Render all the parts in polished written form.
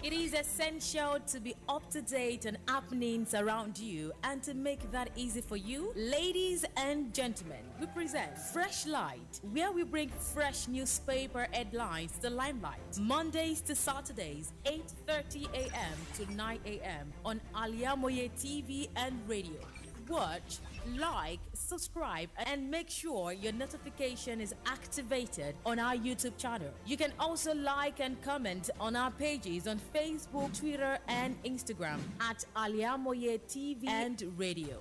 It is essential to be up to date on happenings around you, and to make that easy for you, ladies and gentlemen, we present Freshlight, where we bring fresh newspaper headlines to the limelight. Mondays to Saturdays, 8:30 a.m. to 9 a.m. on Al-IyamoyeTv and radio. Watch, like, subscribe, and make sure your notification is activated on our YouTube channel. You can also like and comment on our pages on Facebook, Twitter, and Instagram at Al-IyamoyeTV and radio.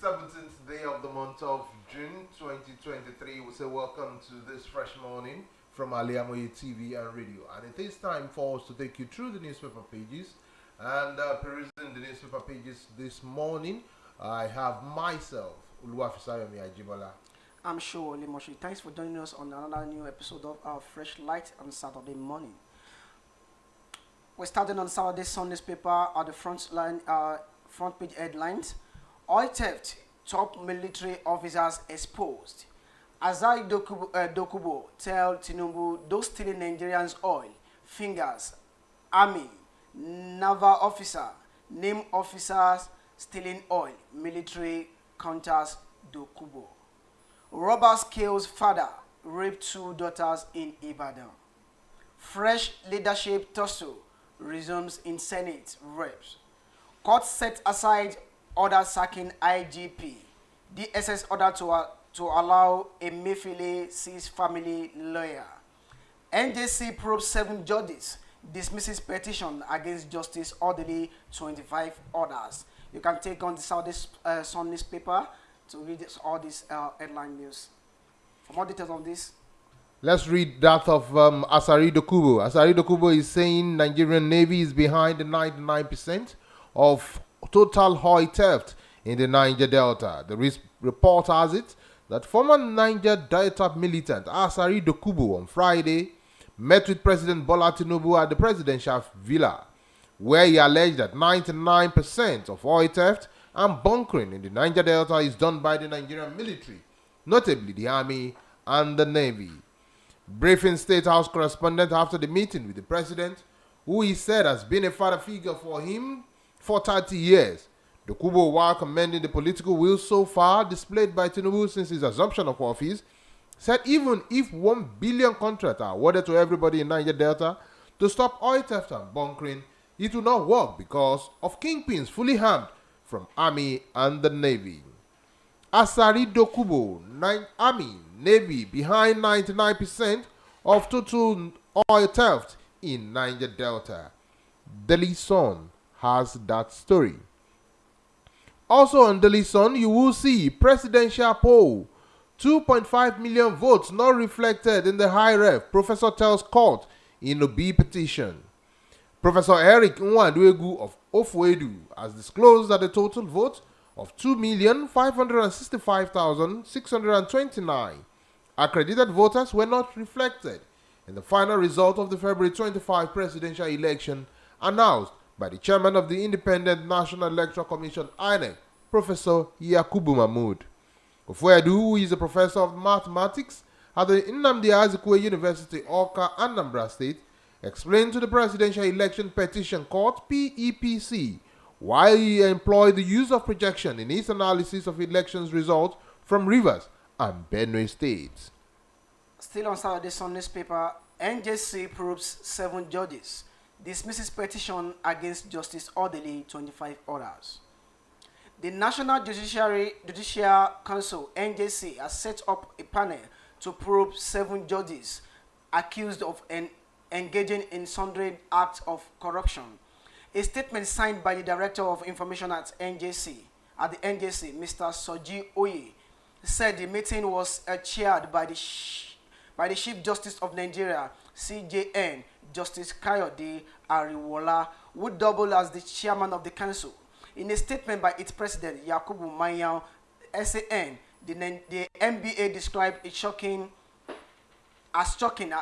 The 17th day of the month of June 2023. We say welcome to this fresh morning from Al-IyamoyeTV and radio. And it is time for us to take you through the newspaper pages. And perusing the newspaper pages this morning, I have myself, Oluwafisayomi Ajibola. I'm Sowole, Moshood. Thanks for joining us on another new episode of our Freshlight on Saturday morning. We're starting on Saturday Sun newspaper at the front page headlines. Oil theft, top military officers exposed. Azai Dokubo tell Tinubu those stealing Nigerians' oil, fingers, army, naval officer, name officers stealing oil, military counters Dokubo. Robbers kills father, raped two daughters in Ibadan. Fresh leadership tussle resumes in Senate reps. Court set aside order sacking IGP. DSS order to allow a Emefiele sees family lawyer. NJC probes 7 judges, dismisses petition against Justice Orderly 25 orders. You can take on the Saturday Sun newspaper to read all these headline news. For more details on this, let's read that of Asari Dokubo. Asari Dokubo is saying Nigerian Navy is behind the 99% of total oil theft in the Niger Delta. The report has it that former Niger Delta militant Asari Dokubo on Friday met with President Bola Tinubu at the presidential villa, where he alleged that 99% of oil theft and bunkering in the Niger Delta is done by the Nigerian military, notably the Army and the Navy. Briefing State House correspondent after the meeting with the president, who he said has been a father figure for him for 30 years. Dokubo, while commending the political will so far displayed by Tinubu since his assumption of office, said even if 1 billion contracts are awarded to everybody in Niger Delta to stop oil theft and bunkering, it will not work because of kingpins fully armed from Army and the Navy. Asari Dokubo, Army, Navy behind 99% of total oil theft in Niger Delta. Daily Sun has that story. Also on Daily Sun, you will see presidential poll. 2.5 million votes not reflected in the high ref, Professor tells court in Obi petition. Professor Eric Nwaduegu of Ofuedu has disclosed that the total vote of 2,565,629 accredited voters were not reflected in the final result of the February 25 presidential election announced by the chairman of the Independent National Electoral Commission, INEC, Professor Yakubu Mahmood. Ofuedu, who is a professor of mathematics at the Nnamdi Azikiwe University, Awka, Anambra State, explained to the Presidential Election Petition Court, PEPC, why he employed the use of projection in his analysis of elections results from Rivers and Benue states. Still on Saturday Sun newspaper, NJC probes 7 judges, dismisses petition against Justice Orderly 25 orders. The National Judicial Council, NJC, has set up a panel to probe 7 judges accused of engaging in sundry acts of corruption. A statement signed by the Director of Information at the NJC, Mr. Soji Oye, said the meeting was chaired by by the Chief Justice of Nigeria, CJN, Justice Kayode Ariwola, who doubled as the chairman of the council. In a statement by its president, Yakubu Mayan, SAN, the NBA described it as shocking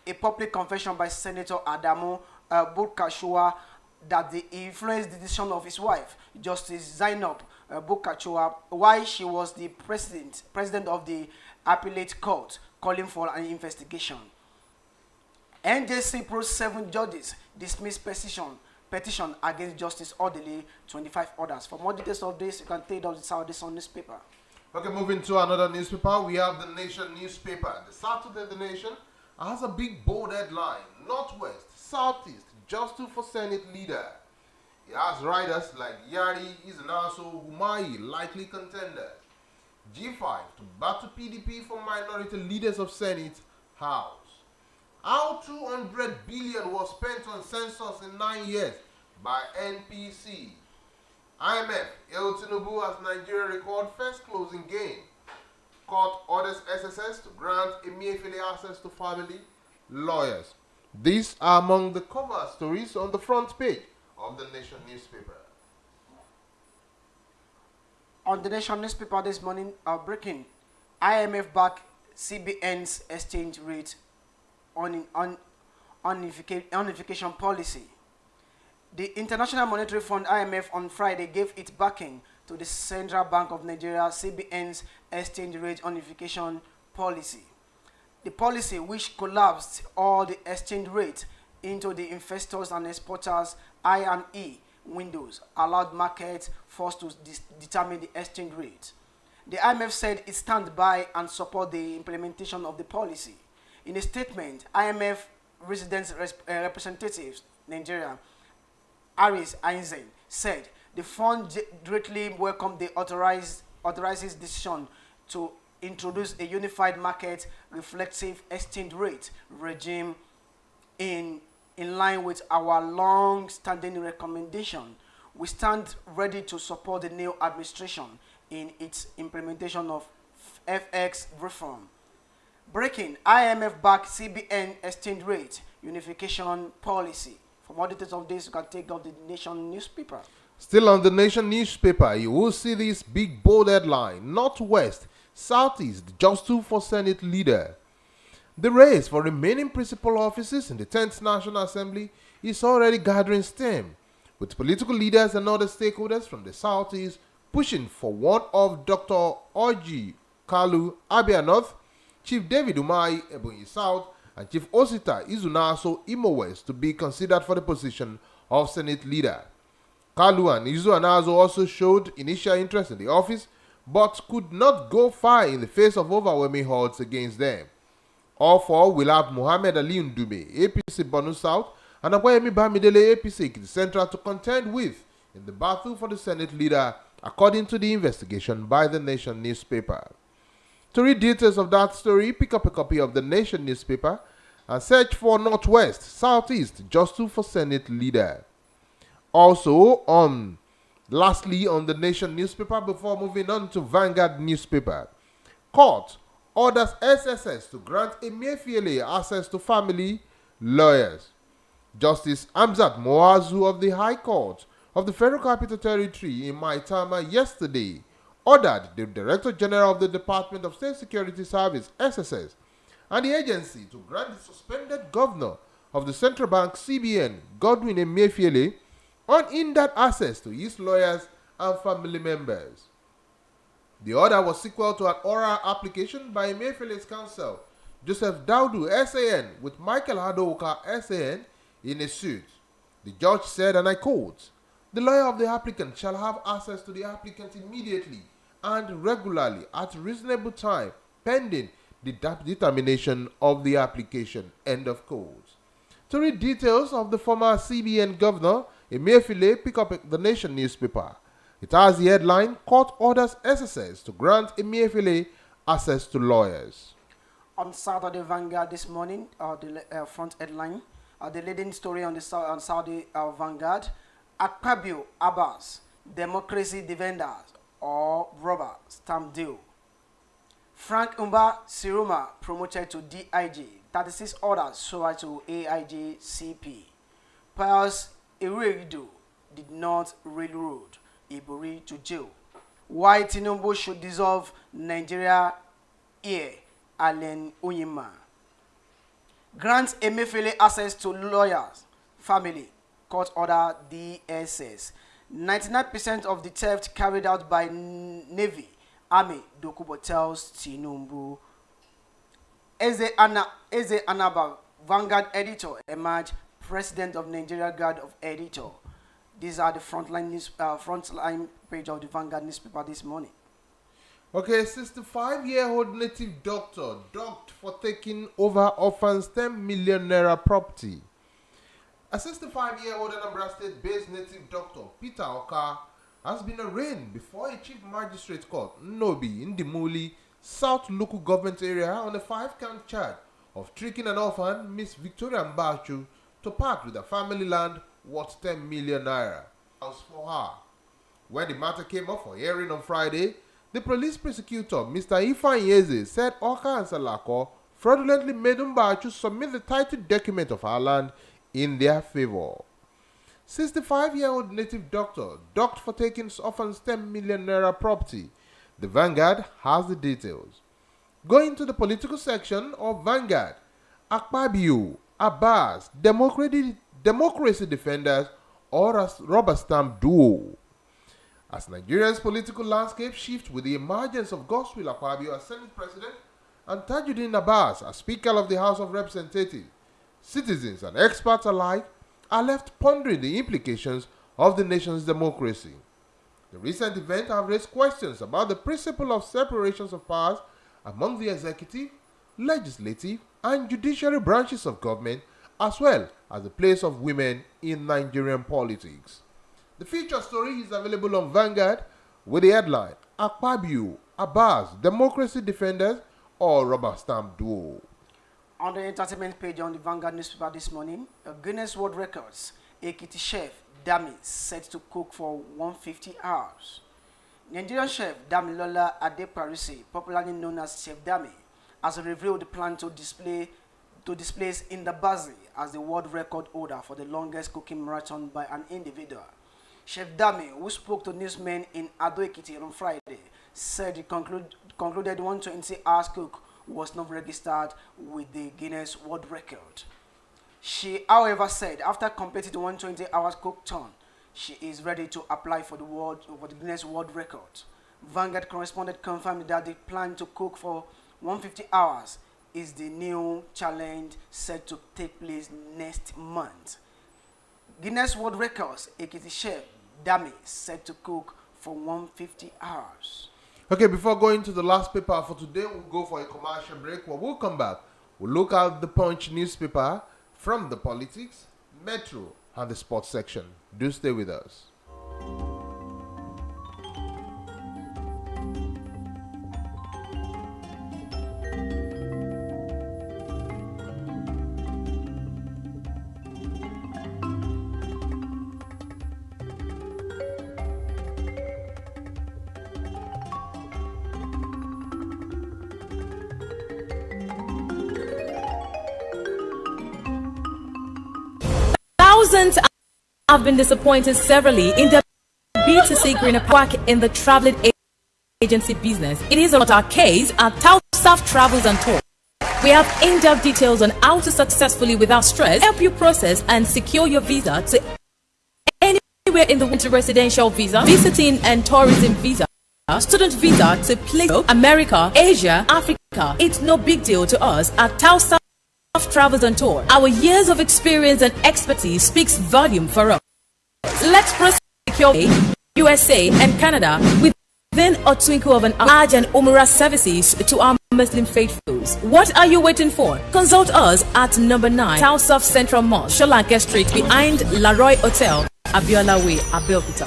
a public confession by Senator Adamu Bukashua that he influenced the decision of his wife, Justice Zainab Bukachua, while she was the president of the appellate court, calling for an investigation. NJC Pro 7 judges dismissed petition against Justice Odili, 25 others. For more details of this, you can take out the Saturday Sun newspaper. Okay, moving to another newspaper, we have the Nation newspaper. The Saturday The Nation has a big bold headline: Northwest, Southeast, just two for Senate leader. It has riders like Yari Izanaso Humayi, likely contender. G5 to battle PDP for minority leaders of Senate House. How 200 billion was spent on census in 9 years by NPC. IMF, El Tinubu as Nigeria record first closing gain. Court orders SSS to grant Emefiele access to family lawyers. These are among the cover stories on the front page of the Nation newspaper. On the Nation newspaper this morning, breaking: IMF back CBN's exchange rate unification policy. The International Monetary Fund (IMF) on Friday gave its backing to the Central Bank of Nigeria (CBN's) exchange rate unification policy. The policy, which collapsed all the exchange rates into the investors and exporters I&E windows, allowed markets forced to determine the exchange rate. The IMF said it stands by and support the implementation of the policy. In a statement, IMF representatives Nigeria, Aris Ainzen, said the fund greatly welcomed the authorizes decision to introduce a unified market reflective exchange rate regime in line with our long-standing recommendation. We stand ready to support the new administration in its implementation of FX reform. Breaking: IMF back CBN exchange rate unification policy. For more details of this, you can take out the Nation newspaper. Still on the Nation newspaper, you will see this big bold headline: Northwest, Southeast, just two for Senate leader. The race for remaining principal offices in the 10th National Assembly is already gathering steam, with political leaders and other stakeholders from the Southeast pushing for one of Dr. Oji Kalu Abia North, Chief David Umahi Ebonyi South, and Chief Osita Izunaso Imo West to be considered for the position of Senate leader. Kalu and Izunaso also showed initial interest in the office, but could not go far in the face of overwhelming odds against them. All four will have Mohammed Ali Ndume, APC Borno South, and Akwayemi Bamidele, APC Ekiti Central, to contend with in the battle for the Senate leader, according to the investigation by the Nation newspaper. To read details of that story, pick up a copy of the Nation newspaper and search for Northwest, Southeast, just two for Senate leader. Also, lastly, on the Nation newspaper, before moving on to Vanguard newspaper, court orders SSS to grant Emefiele access to family lawyers. Justice Amzat Moazu of the High Court of the Federal Capital Territory in Maitama yesterday ordered the Director General of the Department of State Security Service, SSS, and the agency to grant the suspended governor of the Central Bank, CBN, Godwin Emefiele, unhindered access to his lawyers and family members. The order was sequel to an oral application by Emefiele's counsel, Joseph Daudu, SAN, with Michael Hadoka, SAN, in a suit. The judge said, and I quote, "The lawyer of the applicant shall have access to the applicant immediately and regularly at reasonable time, pending the determination of the application." End of quote. To read details of the former CBN governor, Emefiele, pick up the Nation newspaper. It has the headline: Court orders SSS to grant Emefiele access to lawyers. On Saturday Vanguard this morning, the front headline, the leading story on the Saudi Vanguard: Akpabio Abbas, democracy defenders or robber stamp deal. Frank Umba Siruma promoted to DIG. 36 others sold to AIG CP. Pius Iruegido did not railroad Ibori to jail. Why Tinubu should dissolve Nigeria ear, Allen Onyema. Grants Emefiele access to lawyers, family, court order DSS. 99% of the theft carried out by Navy, Army, Dokubo tells Tinubu. Eze Anaba, Vanguard editor, emerged president of Nigeria Guard of Editor. These are the frontline page of the Vanguard newspaper this morning. Okay, 65-year-old native doctor docked for taking over orphan's 10 million naira property. A 65-year-old Anambra State-based native doctor, Peter Oka, has been arraigned before a chief magistrate court, Nobi, in the Muli South local government area on a 5-count charge of tricking an orphan, Miss Victoria Mbachu, to part with a family land worth 10 million naira house for her. When the matter came up for hearing on Friday, the police prosecutor, Mr. Ifeanyi said Oka and Salako fraudulently made Mbachu submit the title document of her land in their favor. 65-year-old native doctor docked for taking orphan's 10 million naira property. The Vanguard has the details. Going to the political section of Vanguard, Akpabio, Abbas, democracy defenders, or as rubber stamp duo. As Nigeria's political landscape shifts with the emergence of Godswill Akpabio as Senate President and Tajuddin Abbas as Speaker of the House of Representatives, citizens and experts alike are left pondering the implications of the nation's democracy. The recent events have raised questions about the principle of separations of powers among the executive, legislative, and judiciary branches of government, as well as the place of women in Nigerian politics. The feature story is available on Vanguard with the headline, Akpabio, Abbas, Democracy Defenders, or Rubber Stamp Duo. On the entertainment page on the Vanguard newspaper this morning, a Guinness World Records, Ekiti chef Dami set to cook for 150 hours. Nigerian chef Damilola Adeparisi, popularly known as Chef Dami, has revealed the plan to displace in the Bazi as the world record holder for the longest cooking marathon by an individual. Chef Dami, who spoke to newsmen in Ado Ekiti on Friday, said he concluded 120 hours cook was not registered with the Guinness World Record. She, however, said after completing the 120 hours cook turn, she is ready to apply for the Guinness World Record. Vanguard correspondent confirmed that the plan to cook for 150 hours is the new challenge set to take place next month. Guinness World Records, Ekiti chef Dami set to cook for 150 hours. Okay, before going to the last paper for today, we'll go for a commercial break. When we'll come back, we'll look at the Punch newspaper from the politics, Metro, and the sports section. Do stay with us. Thousands have been disappointed severally in the B2C greener park in the traveling agency business. It is not our case at Tausaf Travels and Tours. We have in-depth details on how to successfully, without stress, help you process and secure your visa to anywhere in the winter residential visa, visiting and tourism visa, student visa to places America, Asia, Africa. It's no big deal to us at Tausaf Travels and Tour. Our years of experience and expertise speaks volume for us. Let's proceed secure USA and Canada within a twinkle of an eye. Hajj and Umrah services to our Muslim faithfuls. What are you waiting for? Consult us at number 9 Tausaf Central Mall, Sholanke Street, behind Laroy Hotel, Abiola Way, Abeokuta.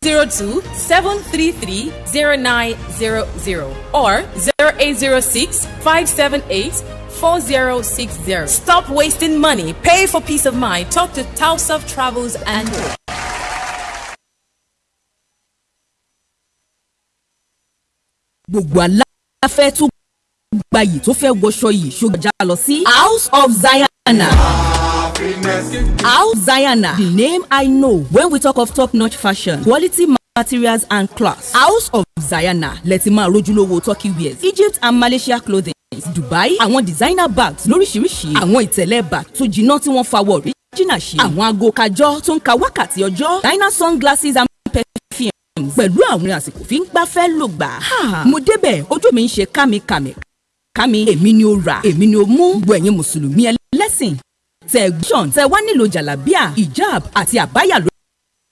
0802 733 0900 or 0806 578 4060. Stop wasting money. Pay for peace of mind. Talk to Tausaf Travels and Tours. Gbogbo aláfẹ́ tún gbayì tó fẹ́ wọṣọ yìí ṣògbọ́jà lọ sí House of Zion. House Zion, the name I know when we talk of top-notch fashion, quality materials and class. House of Zion lẹ́tí máa rójúlówó Turkey wears, Egypt and Malaysia clothing, Dubai, àwọn designer bags lóríṣiríṣi, àwọn ìtẹ̀lẹ̀ bag tó jiná tí wọ́n fa wọ̀ original ṣe, àwọn aago kájọ tó ń ka wákàtí ọjọ́, designer sunglasses and perfumes pẹ̀lú àwọn àsìkò fi ń gbafẹ́ lò gbà. Mo débẹ̀ ojú mi ń ṣe kámi èmi ni ó rà èmi ni ó mú gbẹ̀yìn mùsùlùmí ẹlẹ́sìn tẹ̀gbọ́n tẹ wá nílò jàlábíà hijab àti àbáyà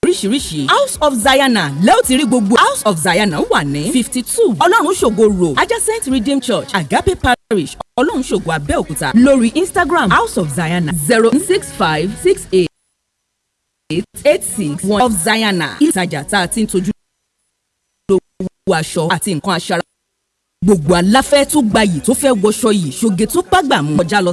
lóríṣiríṣi. House of Zion lẹ́ò ti rí gbogbo House of Zion wà ní 52 ọlọ́run ṣògo road adjacent Redeemed Church Agape Parish ọlọ́run ṣògo Abẹ́òkúta. Lórí Instagram House of Zion 0656886 of Zion. Ìtajà tá a ti ń tojú lówó aṣọ àti nǹkan aṣara gbogbo aláfẹ́ tó gbayì tó fẹ́ wọṣọ yìí ṣoge tó bágbà mú ọjà lọ.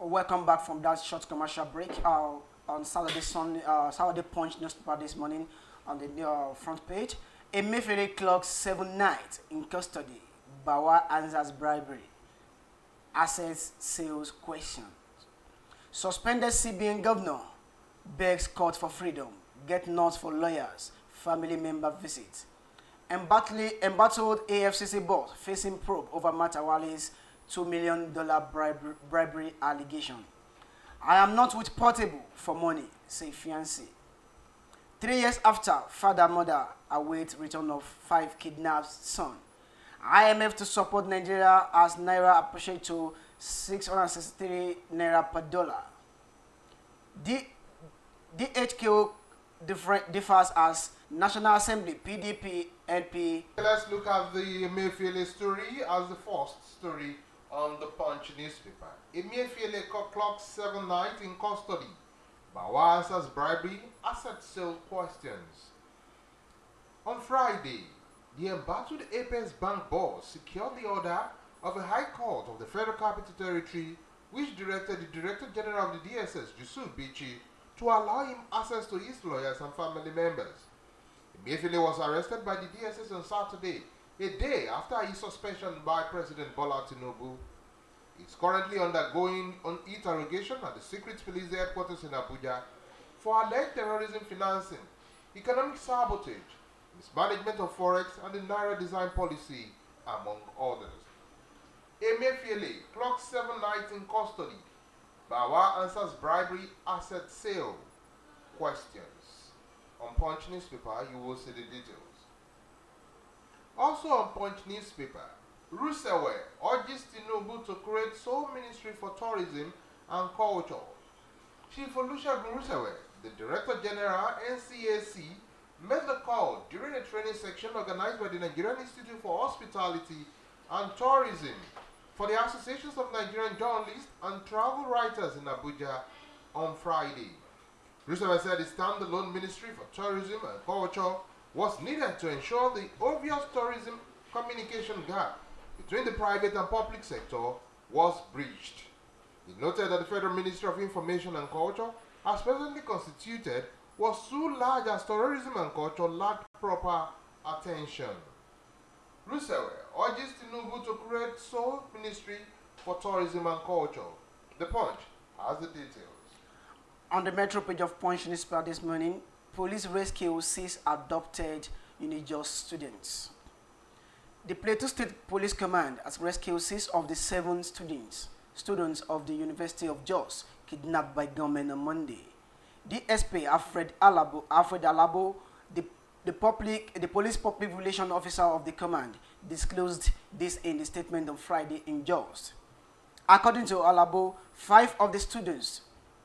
Welcome back from that short commercial break. On Saturday Punch newspaper this morning, on the front page, Emefiele clocks 7 nights in custody. Bawa answers bribery. Assets sales questions. Suspended CBN governor begs court for freedom. Get notes for lawyers. Family member visit. Embattled AFCC board facing probe over Matawale's $2 million bribery allegation. I am not with Portable for money, say fiancé. 3 years after, father-mother await return of 5 kidnapped son. IMF to support Nigeria as Naira appreciate to 663 Naira per dollar. DHQ differs as National Assembly, PDP, NP. Let's look at the Emefiele story as the first story on the Punch newspaper. Emefiele clocks 7 nights in custody. Bawa answers bribery, asset sale questions. On Friday, the embattled Apex Bank boss secured the order of a High Court of the Federal Capital Territory, which directed the Director General of the DSS, Yusuf Bichi, to allow him access to his lawyers and family members. Emefiele was arrested by the DSS on Saturday, a day after his suspension by President Bola Tinubu. He is currently undergoing interrogation at the Secret Police headquarters in Abuja for alleged terrorism financing, economic sabotage, mismanagement of forex, and the Naira design policy, among others. Emefiele clocks 7 nights in custody. Bawa answers bribery, asset sale questions. On Punch newspaper, you will see the details. Also on Punch newspaper, Sowole urges Tinubu to create sole ministry for tourism and culture. Chief Olusegun Sowole, the Director General NCAC, made the call during a training section organized by the Nigerian Institute for Hospitality and Tourism for the Associations of Nigerian Journalists and Travel Writers in Abuja on Friday. Sowole said the standalone Ministry for Tourism and Culture was needed to ensure the obvious tourism communication gap between the private and public sector was breached. He noted that the Federal Ministry of Information and Culture, as presently constituted, was too large as tourism and culture lacked proper attention. Sowole urges Tinubu to create sole ministry for tourism and culture. The Punch has the details. On the Metro page of Punch newspaper this morning, police rescue 6 adopted Unijos students. The Plateau State Police Command has rescued 6 of the 7 students of the University of Jos kidnapped by gunmen on Monday. DSP Alfred Alabo, the police public relations officer of the command, disclosed this in a statement on Friday in Jos. According to Alabo, 5 of the students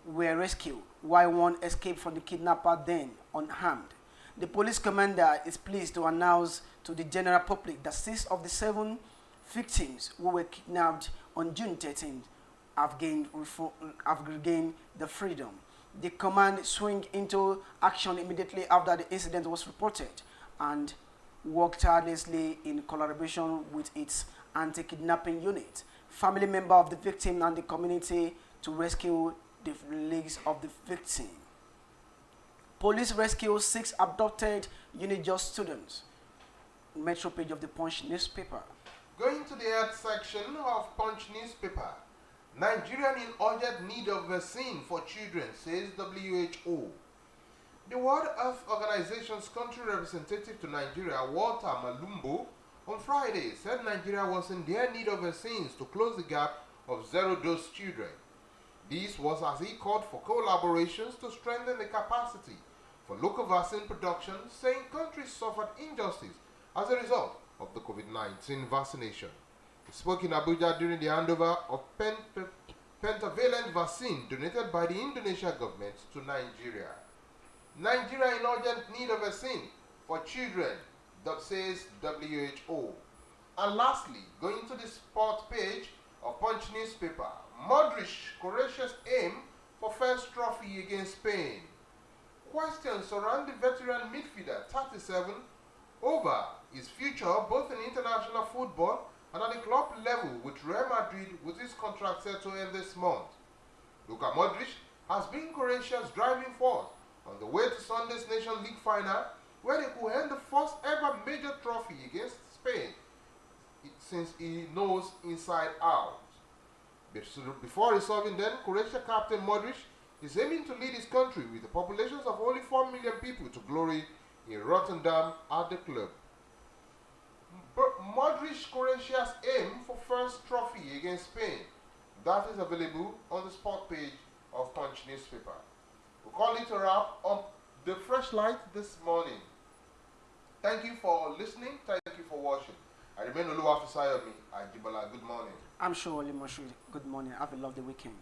were rescued, while 1 escaped from the kidnapper then unharmed. The police commander is pleased to announce to the general public that 6 of the 7 victims who were kidnapped on June 13th have regained the freedom. The command swung into action immediately after the incident was reported and worked tirelessly in collaboration with its anti-kidnapping unit, family member of the victim and the community to rescue the legs of the victim. Police rescue 6 abducted Unijust students. Metro page of the Punch newspaper. Going to the health section of Punch newspaper. Nigeria in urgent need of vaccine for children, says WHO. The World Health Organization's country representative to Nigeria, Walter Malumbo, on Friday said Nigeria was in their need of vaccines to close the gap of zero-dose children. This was as he called for collaborations to strengthen the capacity for local vaccine production, saying countries suffered injustice as a result of the COVID-19 vaccination. He spoke in Abuja during the handover of pentavalent vaccine donated by the Indonesian government to Nigeria. Nigeria in urgent need of vaccine for children, that says WHO. And lastly, going to the sport page of Punch newspaper, Modric, Croatia's aim for first trophy against Spain. Questions surround the veteran midfielder, 37, over his future both in international football and at the club level with Real Madrid, with his contract set to end this month. Luka Modric has been Croatia's driving force on the way to Sunday's Nation League final, where they could end the first ever major trophy against Spain since he knows inside out. Before resolving then, Croatia captain Modric is aiming to lead his country with a population of only 4 million people to glory in Rotterdam at the club. Modric, Croatia's aim for first trophy against Spain. That is available on the sport page of Punch newspaper. We'll call it a wrap on the Freshlight this morning. Thank you for listening. Thank you for watching. I remain Oluwafisayomi. Ajibola. Good morning. I'm Sowole, Moshood. Good morning. Have a lovely weekend.